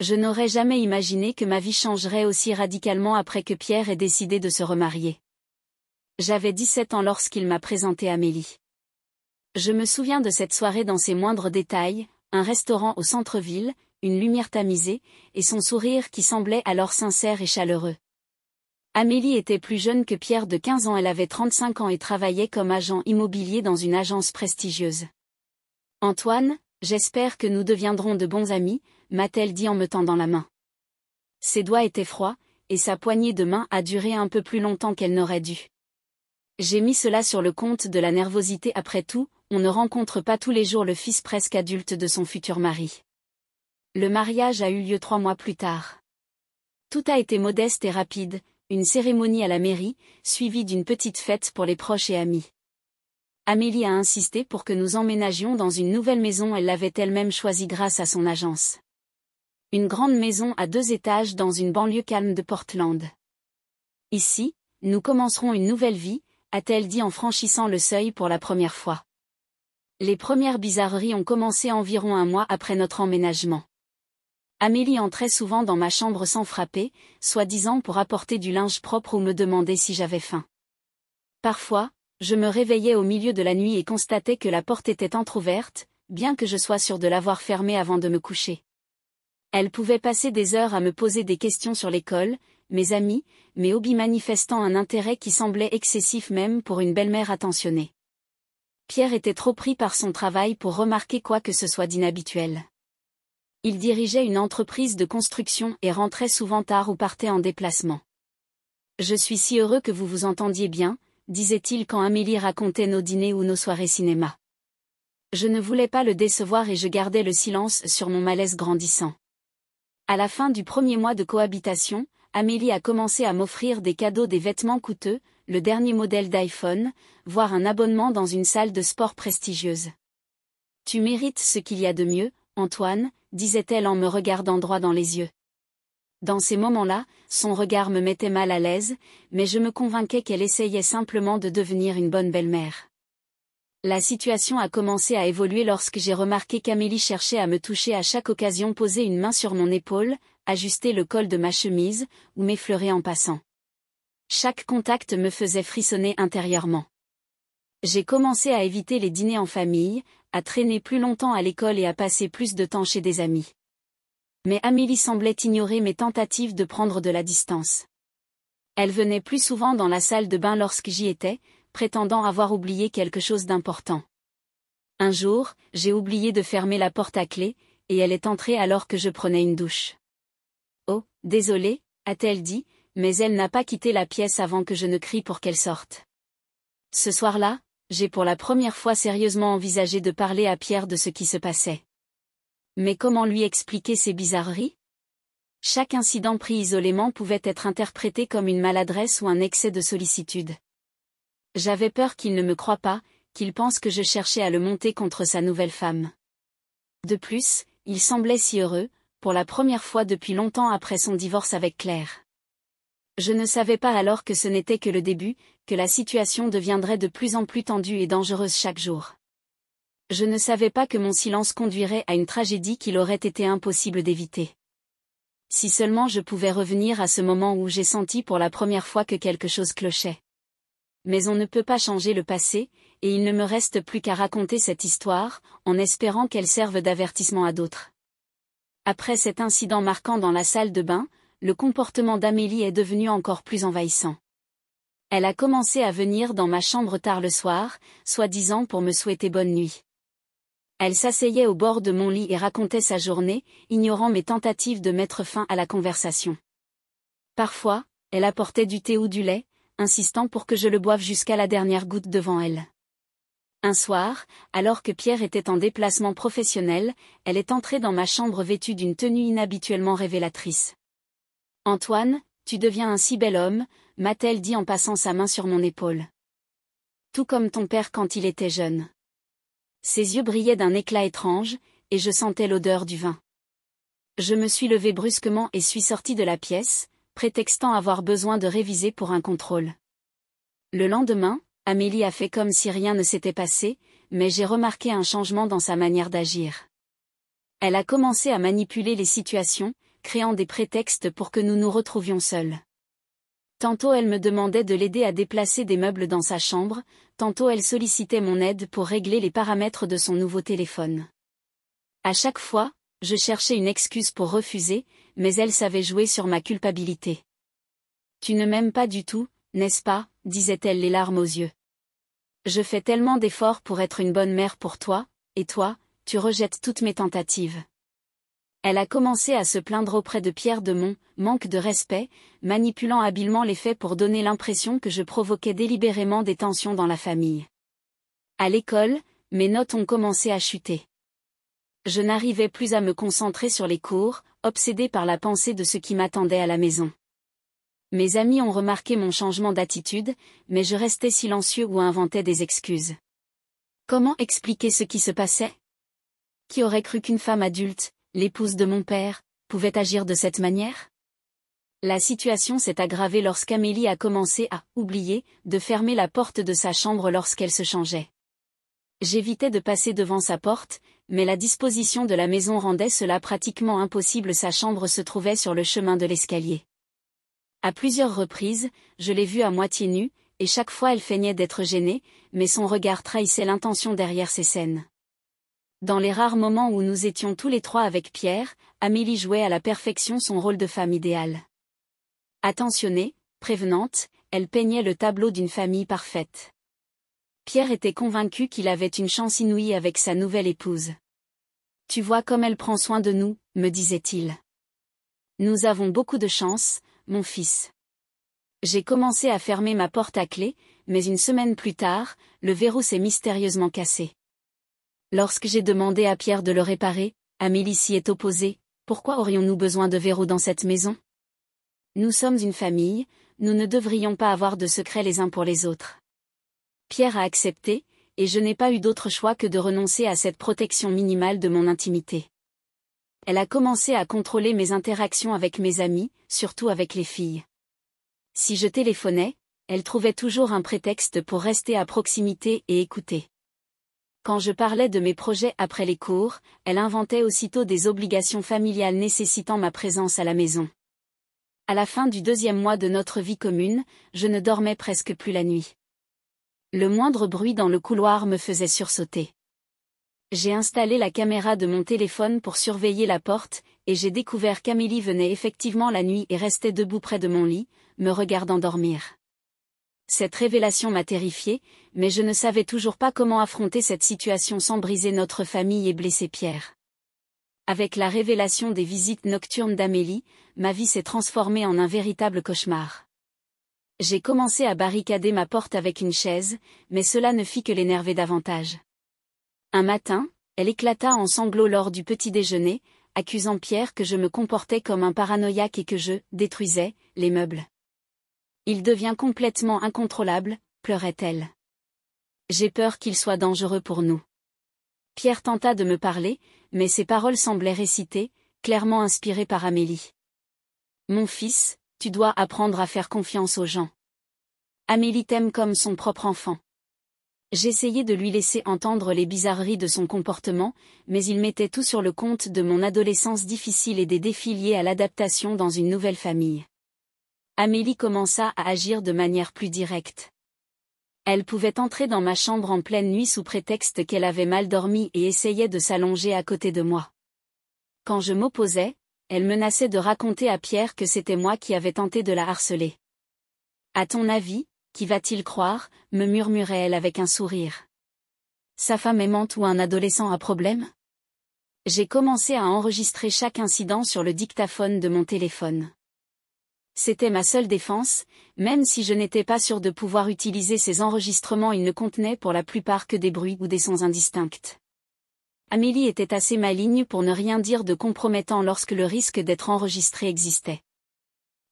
Je n'aurais jamais imaginé que ma vie changerait aussi radicalement après que Pierre ait décidé de se remarier. J'avais 17 ans lorsqu'il m'a présenté Amélie. Je me souviens de cette soirée dans ses moindres détails, un restaurant au centre-ville, une lumière tamisée, et son sourire qui semblait alors sincère et chaleureux. Amélie était plus jeune que Pierre de 15 ans, elle avait 35 ans et travaillait comme agent immobilier dans une agence prestigieuse. « Antoine, j'espère que nous deviendrons de bons amis », m'a-t-elle dit en me tendant la main. Ses doigts étaient froids, et sa poignée de main a duré un peu plus longtemps qu'elle n'aurait dû. J'ai mis cela sur le compte de la nervosité. Après tout, on ne rencontre pas tous les jours le fils presque adulte de son futur mari. Le mariage a eu lieu 3 mois plus tard. Tout a été modeste et rapide, une cérémonie à la mairie, suivie d'une petite fête pour les proches et amis. Amélie a insisté pour que nous emménagions dans une nouvelle maison, elle l'avait elle-même choisie grâce à son agence. Une grande maison à 2 étages dans une banlieue calme de Portland. Ici, nous commencerons une nouvelle vie, a-t-elle dit en franchissant le seuil pour la première fois. Les premières bizarreries ont commencé environ 1 mois après notre emménagement. Amélie entrait souvent dans ma chambre sans frapper, soi-disant pour apporter du linge propre ou me demander si j'avais faim. Parfois, je me réveillais au milieu de la nuit et constatais que la porte était entr'ouverte, bien que je sois sûre de l'avoir fermée avant de me coucher. Elle pouvait passer des heures à me poser des questions sur l'école, mes amis, mes hobbies, manifestant un intérêt qui semblait excessif même pour une belle-mère attentionnée. Pierre était trop pris par son travail pour remarquer quoi que ce soit d'inhabituel. Il dirigeait une entreprise de construction et rentrait souvent tard ou partait en déplacement. « Je suis si heureux que vous vous entendiez bien », disait-il quand Amélie racontait nos dîners ou nos soirées cinéma. Je ne voulais pas le décevoir et je gardais le silence sur mon malaise grandissant. À la fin du 1er mois de cohabitation, Amélie a commencé à m'offrir des cadeaux, des vêtements coûteux, le dernier modèle d'iPhone, voire un abonnement dans une salle de sport prestigieuse. « Tu mérites ce qu'il y a de mieux, Antoine », disait-elle en me regardant droit dans les yeux. Dans ces moments-là, son regard me mettait mal à l'aise, mais je me convainquais qu'elle essayait simplement de devenir une bonne belle-mère. La situation a commencé à évoluer lorsque j'ai remarqué qu'Amélie cherchait à me toucher à chaque occasion, poser une main sur mon épaule, ajuster le col de ma chemise, ou m'effleurer en passant. Chaque contact me faisait frissonner intérieurement. J'ai commencé à éviter les dîners en famille, à traîner plus longtemps à l'école et à passer plus de temps chez des amis. Mais Amélie semblait ignorer mes tentatives de prendre de la distance. Elle venait plus souvent dans la salle de bain lorsque j'y étais, prétendant avoir oublié quelque chose d'important. Un jour, j'ai oublié de fermer la porte à clé, et elle est entrée alors que je prenais une douche. « Oh, désolée », a-t-elle dit, mais elle n'a pas quitté la pièce avant que je ne crie pour qu'elle sorte. Ce soir-là, j'ai pour la première fois sérieusement envisagé de parler à Pierre de ce qui se passait. Mais comment lui expliquer ces bizarreries ? Chaque incident pris isolément pouvait être interprété comme une maladresse ou un excès de sollicitude. J'avais peur qu'il ne me croie pas, qu'il pense que je cherchais à le monter contre sa nouvelle femme. De plus, il semblait si heureux, pour la première fois depuis longtemps après son divorce avec Claire. Je ne savais pas alors que ce n'était que le début, que la situation deviendrait de plus en plus tendue et dangereuse chaque jour. Je ne savais pas que mon silence conduirait à une tragédie qu'il aurait été impossible d'éviter. Si seulement je pouvais revenir à ce moment où j'ai senti pour la première fois que quelque chose clochait. Mais on ne peut pas changer le passé, et il ne me reste plus qu'à raconter cette histoire, en espérant qu'elle serve d'avertissement à d'autres. Après cet incident marquant dans la salle de bain, le comportement d'Amélie est devenu encore plus envahissant. Elle a commencé à venir dans ma chambre tard le soir, soi-disant pour me souhaiter bonne nuit. Elle s'asseyait au bord de mon lit et racontait sa journée, ignorant mes tentatives de mettre fin à la conversation. Parfois, elle apportait du thé ou du lait, insistant pour que je le boive jusqu'à la dernière goutte devant elle. Un soir, alors que Pierre était en déplacement professionnel, elle est entrée dans ma chambre vêtue d'une tenue inhabituellement révélatrice. « Antoine, tu deviens un si bel homme », m'a-t-elle dit en passant sa main sur mon épaule. « Tout comme ton père quand il était jeune. » Ses yeux brillaient d'un éclat étrange, et je sentais l'odeur du vin. Je me suis levée brusquement et suis sortie de la pièce, prétextant avoir besoin de réviser pour un contrôle. Le lendemain, Amélie a fait comme si rien ne s'était passé, mais j'ai remarqué un changement dans sa manière d'agir. Elle a commencé à manipuler les situations, créant des prétextes pour que nous nous retrouvions seuls. Tantôt elle me demandait de l'aider à déplacer des meubles dans sa chambre, tantôt elle sollicitait mon aide pour régler les paramètres de son nouveau téléphone. À chaque fois, je cherchais une excuse pour refuser, mais elle savait jouer sur ma culpabilité. « Tu ne m'aimes pas du tout, n'est-ce pas ?» disait-elle les larmes aux yeux. « Je fais tellement d'efforts pour être une bonne mère pour toi, et toi, tu rejettes toutes mes tentatives. » Elle a commencé à se plaindre auprès de Pierre de mon manque de respect, manipulant habilement les faits pour donner l'impression que je provoquais délibérément des tensions dans la famille. À l'école, mes notes ont commencé à chuter. Je n'arrivais plus à me concentrer sur les cours, obsédée par la pensée de ce qui m'attendait à la maison. Mes amis ont remarqué mon changement d'attitude, mais je restais silencieux ou inventais des excuses. Comment expliquer ce qui se passait? Qui aurait cru qu'une femme adulte, l'épouse de mon père, pouvait agir de cette manière? La situation s'est aggravée lorsqu'Amélie a commencé à oublier de fermer la porte de sa chambre lorsqu'elle se changeait. J'évitais de passer devant sa porte, mais la disposition de la maison rendait cela pratiquement impossible. Sa chambre se trouvait sur le chemin de l'escalier. À plusieurs reprises, je l'ai vue à moitié nue, et chaque fois elle feignait d'être gênée, mais son regard trahissait l'intention derrière ces scènes. Dans les rares moments où nous étions tous les trois avec Pierre, Amélie jouait à la perfection son rôle de femme idéale. Attentionnée, prévenante, elle peignait le tableau d'une famille parfaite. Pierre était convaincu qu'il avait une chance inouïe avec sa nouvelle épouse. « Tu vois comme elle prend soin de nous, » me disait-il. « Nous avons beaucoup de chance, mon fils. » J'ai commencé à fermer ma porte à clé, mais une semaine plus tard, le verrou s'est mystérieusement cassé. Lorsque j'ai demandé à Pierre de le réparer, Amélie s'y est opposée. Pourquoi aurions-nous besoin de verrou dans cette maison? Nous sommes une famille, nous ne devrions pas avoir de secrets les uns pour les autres. Pierre a accepté, et je n'ai pas eu d'autre choix que de renoncer à cette protection minimale de mon intimité. Elle a commencé à contrôler mes interactions avec mes amis, surtout avec les filles. Si je téléphonais, elle trouvait toujours un prétexte pour rester à proximité et écouter. Quand je parlais de mes projets après les cours, elle inventait aussitôt des obligations familiales nécessitant ma présence à la maison. À la fin du 2e mois de notre vie commune, je ne dormais presque plus la nuit. Le moindre bruit dans le couloir me faisait sursauter. J'ai installé la caméra de mon téléphone pour surveiller la porte, et j'ai découvert qu'Amélie venait effectivement la nuit et restait debout près de mon lit, me regardant dormir. Cette révélation m'a terrifiée, mais je ne savais toujours pas comment affronter cette situation sans briser notre famille et blesser Pierre. Avec la révélation des visites nocturnes d'Amélie, ma vie s'est transformée en un véritable cauchemar. J'ai commencé à barricader ma porte avec une chaise, mais cela ne fit que l'énerver davantage. Un matin, elle éclata en sanglots lors du petit déjeuner, accusant Pierre que je me comportais comme un paranoïaque et que je détruisais les meubles. Il devient complètement incontrôlable, pleurait-elle. J'ai peur qu'il soit dangereux pour nous. Pierre tenta de me parler, mais ses paroles semblaient récitées, clairement inspirées par Amélie. Mon fils, tu dois apprendre à faire confiance aux gens. Amélie t'aime comme son propre enfant. J'essayais de lui laisser entendre les bizarreries de son comportement, mais il mettait tout sur le compte de mon adolescence difficile et des défis liés à l'adaptation dans une nouvelle famille. Amélie commença à agir de manière plus directe. Elle pouvait entrer dans ma chambre en pleine nuit sous prétexte qu'elle avait mal dormi et essayait de s'allonger à côté de moi. Quand je m'opposais, elle menaçait de raconter à Pierre que c'était moi qui avais tenté de la harceler. « À ton avis, qui va-t-il croire ?» me murmurait-elle avec un sourire. Sa femme aimante ou un adolescent à problème? J'ai commencé à enregistrer chaque incident sur le dictaphone de mon téléphone. C'était ma seule défense, même si je n'étais pas sûre de pouvoir utiliser ces enregistrements. Ils ne contenaient pour la plupart que des bruits ou des sons indistincts. Amélie était assez maligne pour ne rien dire de compromettant lorsque le risque d'être enregistré existait.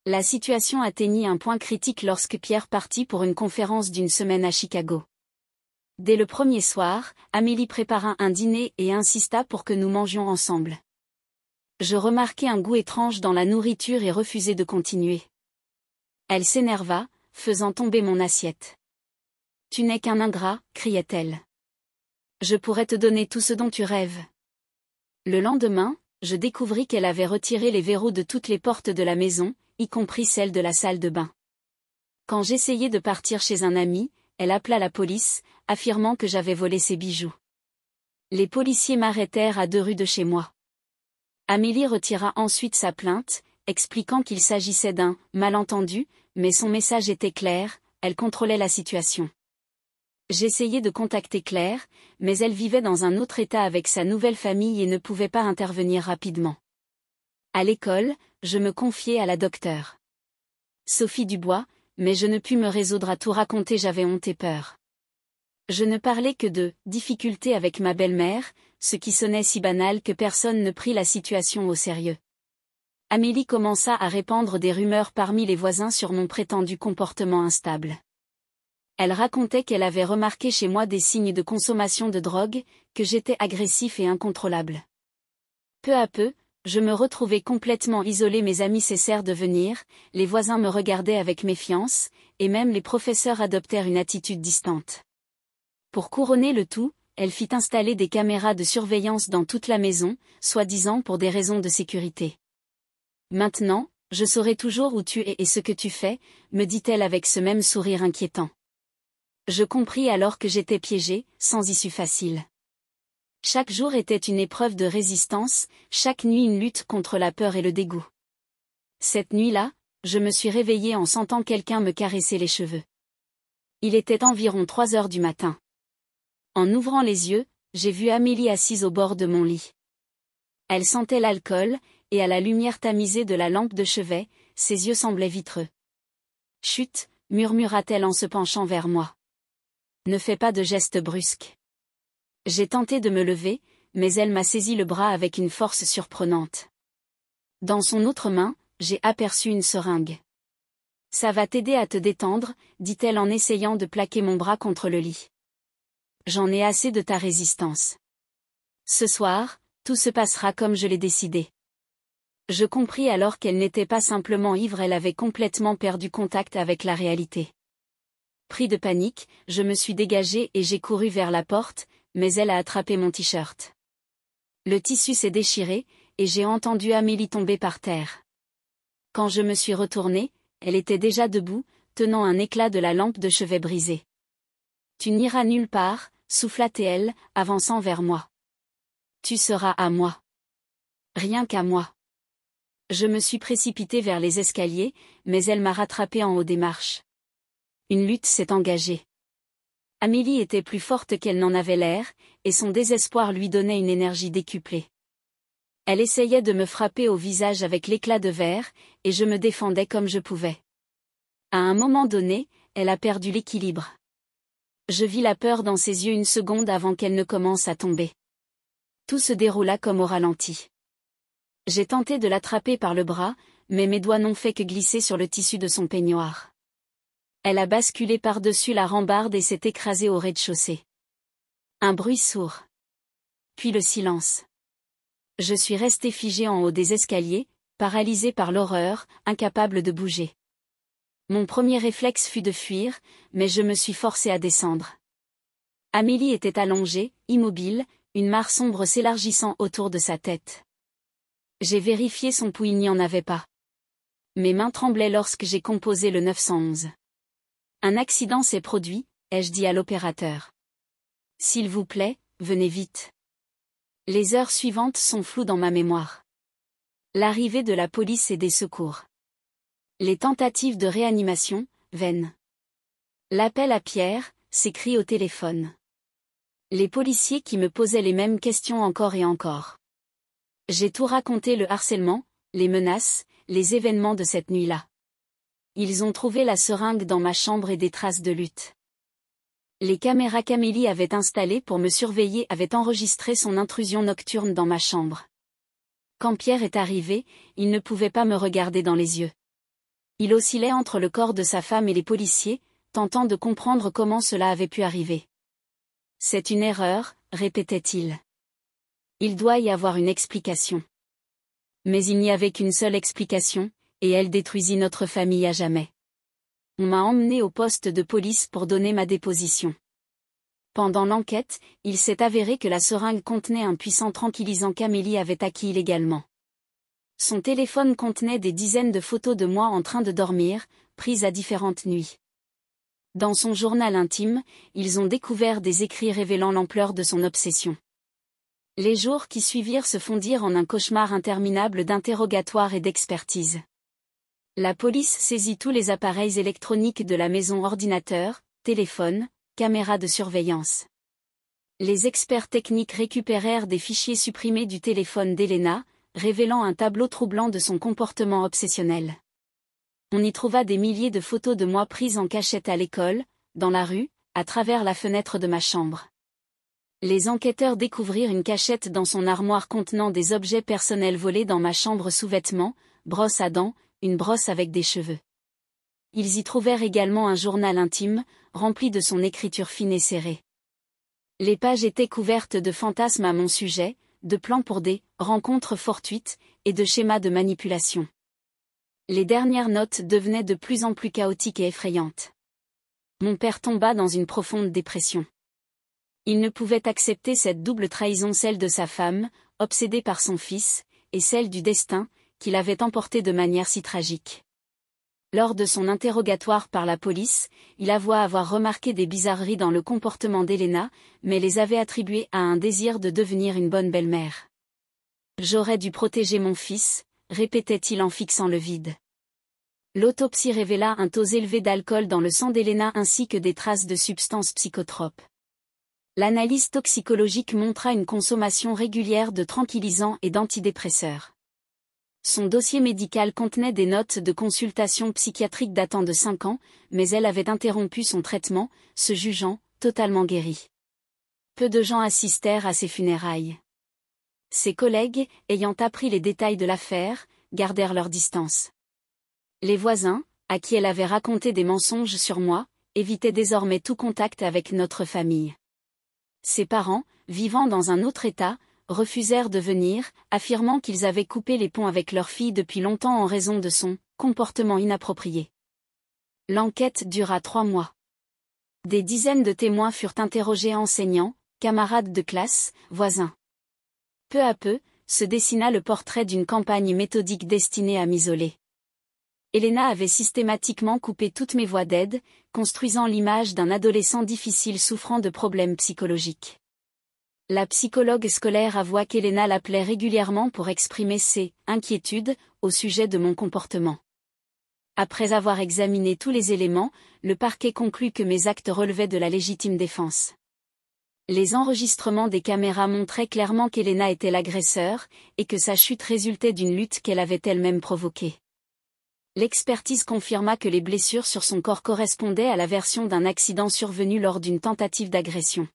La situation atteignit un point critique lorsque Pierre partit pour une conférence d'une semaine à Chicago. Dès le premier soir, Amélie prépara un dîner et insista pour que nous mangions ensemble. Je remarquai un goût étrange dans la nourriture et refusai de continuer. Elle s'énerva, faisant tomber mon assiette. « Tu n'es qu'un ingrat » criait-elle. « Je pourrais te donner tout ce dont tu rêves. » Le lendemain, je découvris qu'elle avait retiré les verrous de toutes les portes de la maison, y compris celle de la salle de bain. Quand j'essayais de partir chez un ami, elle appela la police, affirmant que j'avais volé ses bijoux. Les policiers m'arrêtèrent à 2 rues de chez moi. Amélie retira ensuite sa plainte, expliquant qu'il s'agissait d'un « malentendu », mais son message était clair, elle contrôlait la situation. J'essayais de contacter Claire, mais elle vivait dans un autre état avec sa nouvelle famille et ne pouvait pas intervenir rapidement. À l'école, je me confiais à la docteure Sophie Dubois, mais je ne pus me résoudre à tout raconter, j'avais honte et peur. Je ne parlais que de « difficultés avec ma belle-mère », ce qui sonnait si banal que personne ne prit la situation au sérieux. Amélie commença à répandre des rumeurs parmi les voisins sur mon prétendu comportement instable. Elle racontait qu'elle avait remarqué chez moi des signes de consommation de drogue, que j'étais agressif et incontrôlable. Peu à peu, je me retrouvais complètement isolé, mes amis cessèrent de venir, les voisins me regardaient avec méfiance, et même les professeurs adoptèrent une attitude distante. Pour couronner le tout, elle fit installer des caméras de surveillance dans toute la maison, soi-disant pour des raisons de sécurité. Maintenant, je saurai toujours où tu es et ce que tu fais, me dit-elle avec ce même sourire inquiétant. Je compris alors que j'étais piégé, sans issue facile. Chaque jour était une épreuve de résistance, chaque nuit une lutte contre la peur et le dégoût. Cette nuit-là, je me suis réveillé en sentant quelqu'un me caresser les cheveux. Il était environ 3 heures du matin. En ouvrant les yeux, j'ai vu Amélie assise au bord de mon lit. Elle sentait l'alcool, et à la lumière tamisée de la lampe de chevet, ses yeux semblaient vitreux. « Chut !» murmura-t-elle en se penchant vers moi. Ne fais pas de geste brusque. J'ai tenté de me lever, mais elle m'a saisi le bras avec une force surprenante. Dans son autre main, j'ai aperçu une seringue. Ça va t'aider à te détendre, dit-elle en essayant de plaquer mon bras contre le lit. J'en ai assez de ta résistance. Ce soir, tout se passera comme je l'ai décidé. Je compris alors qu'elle n'était pas simplement ivre, elle avait complètement perdu contact avec la réalité. Pris de panique, je me suis dégagé et j'ai couru vers la porte, mais elle a attrapé mon t-shirt. Le tissu s'est déchiré, et j'ai entendu Amélie tomber par terre. Quand je me suis retourné, elle était déjà debout, tenant un éclat de la lampe de chevet brisée. Tu n'iras nulle part, souffla-t-elle, avançant vers moi. Tu seras à moi. Rien qu'à moi. Je me suis précipité vers les escaliers, mais elle m'a rattrapé en haut des marches. Une lutte s'est engagée. Amélie était plus forte qu'elle n'en avait l'air, et son désespoir lui donnait une énergie décuplée. Elle essayait de me frapper au visage avec l'éclat de verre, et je me défendais comme je pouvais. À un moment donné, elle a perdu l'équilibre. Je vis la peur dans ses yeux une seconde avant qu'elle ne commence à tomber. Tout se déroula comme au ralenti. J'ai tenté de l'attraper par le bras, mais mes doigts n'ont fait que glisser sur le tissu de son peignoir. Elle a basculé par-dessus la rambarde et s'est écrasée au rez-de-chaussée. Un bruit sourd. Puis le silence. Je suis resté figé en haut des escaliers, paralysé par l'horreur, incapable de bouger. Mon premier réflexe fut de fuir, mais je me suis forcé à descendre. Amélie était allongée, immobile, une mare sombre s'élargissant autour de sa tête. J'ai vérifié son pouls, il n'y en avait pas. Mes mains tremblaient lorsque j'ai composé le 911. Un accident s'est produit, ai-je dit à l'opérateur. S'il vous plaît, venez vite. Les heures suivantes sont floues dans ma mémoire. L'arrivée de la police et des secours. Les tentatives de réanimation, vaines. L'appel à Pierre, ses cris au téléphone. Les policiers qui me posaient les mêmes questions encore et encore. J'ai tout raconté, le harcèlement, les menaces, les événements de cette nuit-là. Ils ont trouvé la seringue dans ma chambre et des traces de lutte. Les caméras qu'Amélie avait installées pour me surveiller avaient enregistré son intrusion nocturne dans ma chambre. Quand Pierre est arrivé, il ne pouvait pas me regarder dans les yeux. Il oscillait entre le corps de sa femme et les policiers, tentant de comprendre comment cela avait pu arriver. C'est une erreur, répétait-il. Il doit y avoir une explication. Mais il n'y avait qu'une seule explication, et elle détruisit notre famille à jamais. On m'a emmené au poste de police pour donner ma déposition. Pendant l'enquête, il s'est avéré que la seringue contenait un puissant tranquillisant qu'Amélie avait acquis illégalement. Son téléphone contenait des dizaines de photos de moi en train de dormir, prises à différentes nuits. Dans son journal intime, ils ont découvert des écrits révélant l'ampleur de son obsession. Les jours qui suivirent se fondirent en un cauchemar interminable d'interrogatoires et d'expertise. La police saisit tous les appareils électroniques de la maison, ordinateurs, téléphones, caméras de surveillance. Les experts techniques récupérèrent des fichiers supprimés du téléphone d'Elena, révélant un tableau troublant de son comportement obsessionnel. On y trouva des milliers de photos de moi prises en cachette à l'école, dans la rue, à travers la fenêtre de ma chambre. Les enquêteurs découvrirent une cachette dans son armoire contenant des objets personnels volés dans ma chambre sous vêtements, brosse à dents, une brosse avec des cheveux. Ils y trouvèrent également un journal intime, rempli de son écriture fine et serrée. Les pages étaient couvertes de fantasmes à mon sujet, de plans pour des rencontres fortuites, et de schémas de manipulation. Les dernières notes devenaient de plus en plus chaotiques et effrayantes. Mon père tomba dans une profonde dépression. Il ne pouvait accepter cette double trahison, celle de sa femme, obsédée par son fils, et celle du destin, qui l'avait emporté de manière si tragique. Lors de son interrogatoire par la police, il avoua avoir remarqué des bizarreries dans le comportement d'Elena, mais les avait attribuées à un désir de devenir une bonne belle-mère. « J'aurais dû protéger mon fils », répétait-il en fixant le vide. L'autopsie révéla un taux élevé d'alcool dans le sang d'Elena ainsi que des traces de substances psychotropes. L'analyse toxicologique montra une consommation régulière de tranquillisants et d'antidépresseurs. Son dossier médical contenait des notes de consultation psychiatrique datant de 5 ans, mais elle avait interrompu son traitement, se jugeant totalement guérie. Peu de gens assistèrent à ses funérailles. Ses collègues, ayant appris les détails de l'affaire, gardèrent leur distance. Les voisins, à qui elle avait raconté des mensonges sur moi, évitaient désormais tout contact avec notre famille. Ses parents, vivant dans un autre État, refusèrent de venir, affirmant qu'ils avaient coupé les ponts avec leur fille depuis longtemps en raison de son comportement inapproprié. L'enquête dura 3 mois. Des dizaines de témoins furent interrogés, enseignants, camarades de classe, voisins. Peu à peu, se dessina le portrait d'une campagne méthodique destinée à m'isoler. Elena avait systématiquement coupé toutes mes voies d'aide, construisant l'image d'un adolescent difficile souffrant de problèmes psychologiques. La psychologue scolaire avoua qu'Elena l'appelait régulièrement pour exprimer ses inquiétudes au sujet de mon comportement. Après avoir examiné tous les éléments, le parquet conclut que mes actes relevaient de la légitime défense. Les enregistrements des caméras montraient clairement qu'Elena était l'agresseur, et que sa chute résultait d'une lutte qu'elle avait elle-même provoquée. L'expertise confirma que les blessures sur son corps correspondaient à la version d'un accident survenu lors d'une tentative d'agression.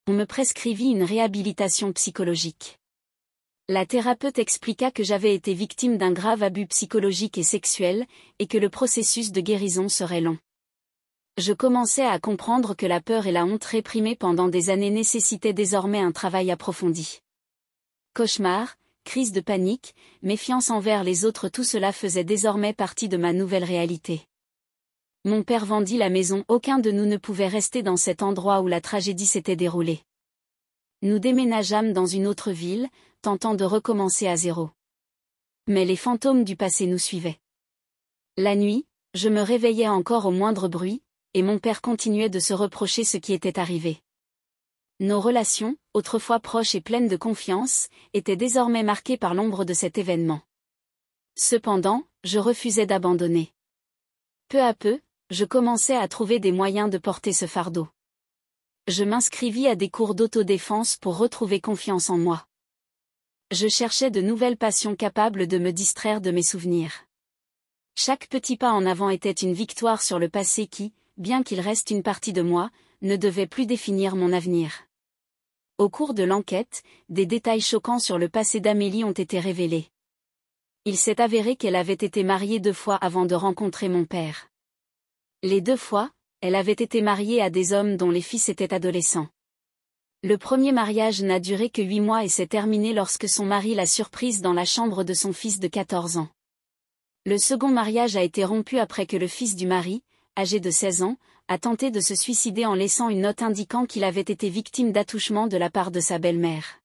On me prescrivit une réhabilitation psychologique. La thérapeute expliqua que j'avais été victime d'un grave abus psychologique et sexuel, et que le processus de guérison serait long. Je commençais à comprendre que la peur et la honte réprimées pendant des années nécessitaient désormais un travail approfondi. Cauchemars, crise de panique, méfiance envers les autres, tout cela faisait désormais partie de ma nouvelle réalité. Mon père vendit la maison, aucun de nous ne pouvait rester dans cet endroit où la tragédie s'était déroulée. Nous déménageâmes dans une autre ville, tentant de recommencer à zéro. Mais les fantômes du passé nous suivaient. La nuit, je me réveillais encore au moindre bruit, et mon père continuait de se reprocher ce qui était arrivé. Nos relations, autrefois proches et pleines de confiance, étaient désormais marquées par l'ombre de cet événement. Cependant, je refusais d'abandonner. Peu à peu, je commençais à trouver des moyens de porter ce fardeau. Je m'inscrivis à des cours d'autodéfense pour retrouver confiance en moi. Je cherchais de nouvelles passions capables de me distraire de mes souvenirs. Chaque petit pas en avant était une victoire sur le passé qui, bien qu'il reste une partie de moi, ne devait plus définir mon avenir. Au cours de l'enquête, des détails choquants sur le passé d'Amélie ont été révélés. Il s'est avéré qu'elle avait été mariée 2 fois avant de rencontrer mon père. Les 2 fois, elle avait été mariée à des hommes dont les fils étaient adolescents. Le premier mariage n'a duré que 8 mois et s'est terminé lorsque son mari l'a surprise dans la chambre de son fils de 14 ans. Le second mariage a été rompu après que le fils du mari, âgé de 16 ans, a tenté de se suicider en laissant une note indiquant qu'il avait été victime d'attouchement de la part de sa belle-mère.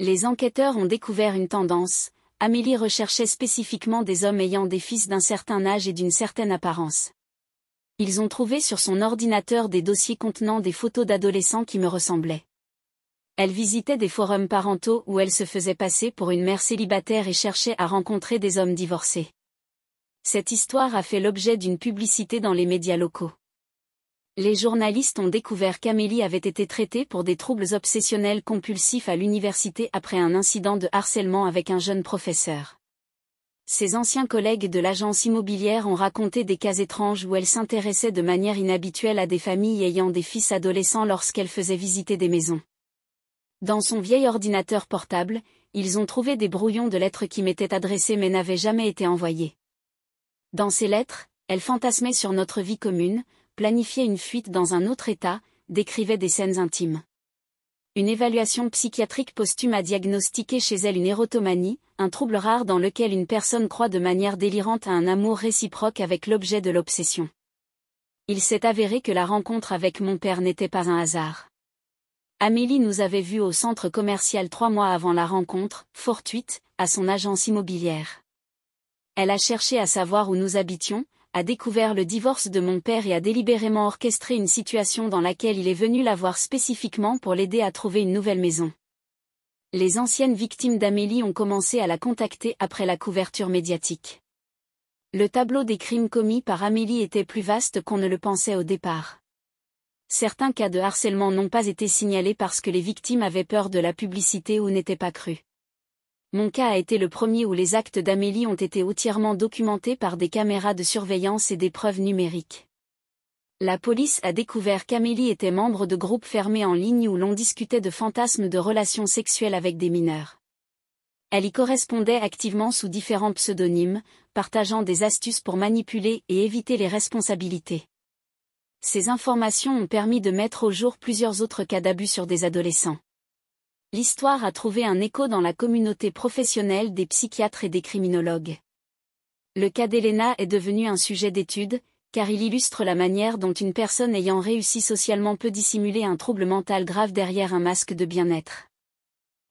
Les enquêteurs ont découvert une tendance. Amélie recherchait spécifiquement des hommes ayant des fils d'un certain âge et d'une certaine apparence. Ils ont trouvé sur son ordinateur des dossiers contenant des photos d'adolescents qui me ressemblaient. Elle visitait des forums parentaux où elle se faisait passer pour une mère célibataire et cherchait à rencontrer des hommes divorcés. Cette histoire a fait l'objet d'une publicité dans les médias locaux. Les journalistes ont découvert qu'Amélie avait été traitée pour des troubles obsessionnels compulsifs à l'université après un incident de harcèlement avec un jeune professeur. Ses anciens collègues de l'agence immobilière ont raconté des cas étranges où elle s'intéressait de manière inhabituelle à des familles ayant des fils adolescents lorsqu'elle faisait visiter des maisons. Dans son vieil ordinateur portable, ils ont trouvé des brouillons de lettres qui m'étaient adressées mais n'avaient jamais été envoyées. Dans ces lettres, elle fantasmait sur notre vie commune, planifiait une fuite dans un autre état, décrivait des scènes intimes. Une évaluation psychiatrique posthume a diagnostiqué chez elle une érotomanie, un trouble rare dans lequel une personne croit de manière délirante à un amour réciproque avec l'objet de l'obsession. Il s'est avéré que la rencontre avec mon père n'était pas un hasard. Amélie nous avait vus au centre commercial 3 mois avant la rencontre, fortuite, à son agence immobilière. Elle a cherché à savoir où nous habitions, a découvert le divorce de mon père et a délibérément orchestré une situation dans laquelle il est venu la voir spécifiquement pour l'aider à trouver une nouvelle maison. Les anciennes victimes d'Amélie ont commencé à la contacter après la couverture médiatique. Le tableau des crimes commis par Amélie était plus vaste qu'on ne le pensait au départ. Certains cas de harcèlement n'ont pas été signalés parce que les victimes avaient peur de la publicité ou n'étaient pas crues. Mon cas a été le premier où les actes d'Amélie ont été entièrement documentés par des caméras de surveillance et des preuves numériques. La police a découvert qu'Amélie était membre de groupes fermés en ligne où l'on discutait de fantasmes de relations sexuelles avec des mineurs. Elle y correspondait activement sous différents pseudonymes, partageant des astuces pour manipuler et éviter les responsabilités. Ces informations ont permis de mettre au jour plusieurs autres cas d'abus sur des adolescents. L'histoire a trouvé un écho dans la communauté professionnelle des psychiatres et des criminologues. Le cas d'Elena est devenu un sujet d'étude, car il illustre la manière dont une personne ayant réussi socialement peut dissimuler un trouble mental grave derrière un masque de bien-être.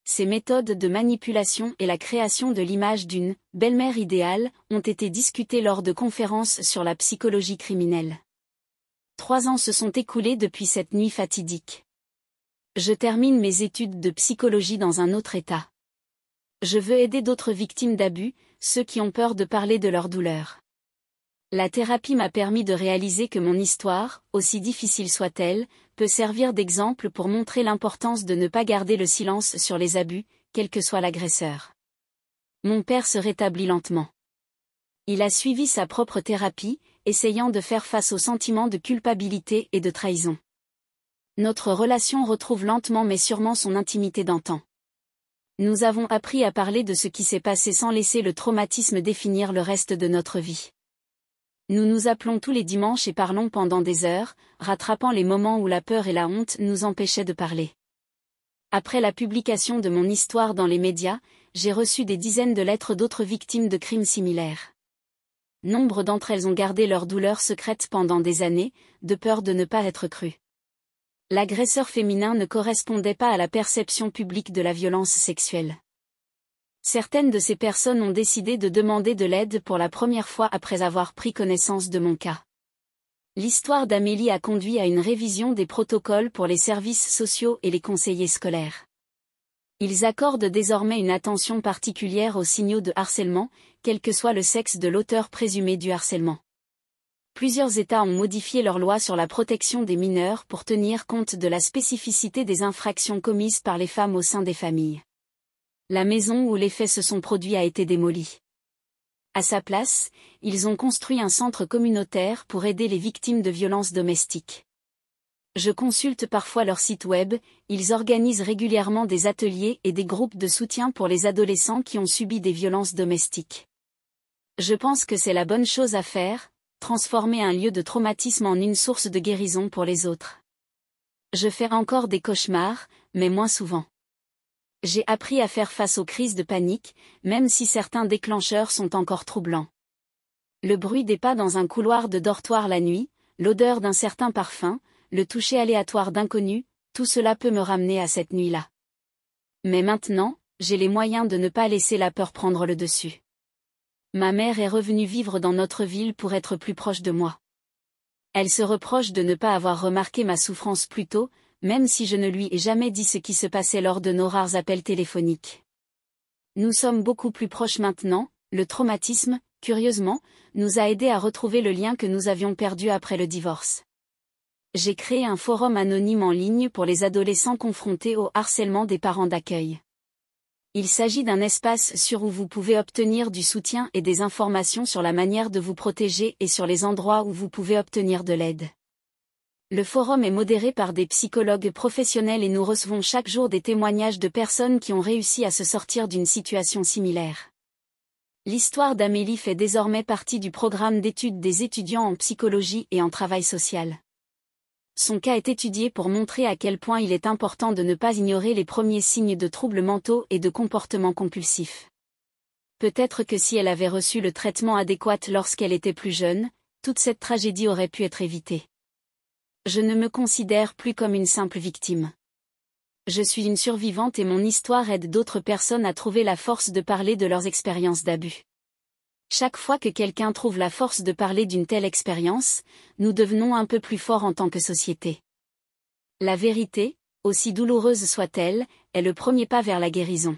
Ces méthodes de manipulation et la création de l'image d'une « belle-mère idéale » ont été discutées lors de conférences sur la psychologie criminelle. 3 ans se sont écoulés depuis cette nuit fatidique. Je termine mes études de psychologie dans un autre état. Je veux aider d'autres victimes d'abus, ceux qui ont peur de parler de leur douleur. La thérapie m'a permis de réaliser que mon histoire, aussi difficile soit-elle, peut servir d'exemple pour montrer l'importance de ne pas garder le silence sur les abus, quel que soit l'agresseur. Mon père se rétablit lentement. Il a suivi sa propre thérapie, essayant de faire face aux sentiments de culpabilité et de trahison. Notre relation retrouve lentement mais sûrement son intimité d'antan. Nous avons appris à parler de ce qui s'est passé sans laisser le traumatisme définir le reste de notre vie. Nous nous appelons tous les dimanches et parlons pendant des heures, rattrapant les moments où la peur et la honte nous empêchaient de parler. Après la publication de mon histoire dans les médias, j'ai reçu des dizaines de lettres d'autres victimes de crimes similaires. Nombre d'entre elles ont gardé leur douleur secrète pendant des années, de peur de ne pas être crues. L'agresseur féminin ne correspondait pas à la perception publique de la violence sexuelle. Certaines de ces personnes ont décidé de demander de l'aide pour la première fois après avoir pris connaissance de mon cas. L'histoire d'Amélie a conduit à une révision des protocoles pour les services sociaux et les conseillers scolaires. Ils accordent désormais une attention particulière aux signaux de harcèlement, quel que soit le sexe de l'auteur présumé du harcèlement. Plusieurs États ont modifié leurs lois sur la protection des mineurs pour tenir compte de la spécificité des infractions commises par les femmes au sein des familles. La maison où les faits se sont produits a été démolie. À sa place, ils ont construit un centre communautaire pour aider les victimes de violences domestiques. Je consulte parfois leur site web, ils organisent régulièrement des ateliers et des groupes de soutien pour les adolescents qui ont subi des violences domestiques. Je pense que c'est la bonne chose à faire, transformer un lieu de traumatisme en une source de guérison pour les autres. Je fais encore des cauchemars, mais moins souvent. J'ai appris à faire face aux crises de panique, même si certains déclencheurs sont encore troublants. Le bruit des pas dans un couloir de dortoir la nuit, l'odeur d'un certain parfum, le toucher aléatoire d'inconnus, tout cela peut me ramener à cette nuit-là. Mais maintenant, j'ai les moyens de ne pas laisser la peur prendre le dessus. Ma mère est revenue vivre dans notre ville pour être plus proche de moi. Elle se reproche de ne pas avoir remarqué ma souffrance plus tôt, même si je ne lui ai jamais dit ce qui se passait lors de nos rares appels téléphoniques. Nous sommes beaucoup plus proches maintenant, le traumatisme, curieusement, nous a aidés à retrouver le lien que nous avions perdu après le divorce. J'ai créé un forum anonyme en ligne pour les adolescents confrontés au harcèlement des parents d'accueil. Il s'agit d'un espace sûr où vous pouvez obtenir du soutien et des informations sur la manière de vous protéger et sur les endroits où vous pouvez obtenir de l'aide. Le forum est modéré par des psychologues professionnels et nous recevons chaque jour des témoignages de personnes qui ont réussi à se sortir d'une situation similaire. L'histoire d'Amélie fait désormais partie du programme d'études des étudiants en psychologie et en travail social. Son cas est étudié pour montrer à quel point il est important de ne pas ignorer les premiers signes de troubles mentaux et de comportements compulsifs. Peut-être que si elle avait reçu le traitement adéquat lorsqu'elle était plus jeune, toute cette tragédie aurait pu être évitée. Je ne me considère plus comme une simple victime. Je suis une survivante et mon histoire aide d'autres personnes à trouver la force de parler de leurs expériences d'abus. Chaque fois que quelqu'un trouve la force de parler d'une telle expérience, nous devenons un peu plus forts en tant que société. La vérité, aussi douloureuse soit-elle, est le premier pas vers la guérison.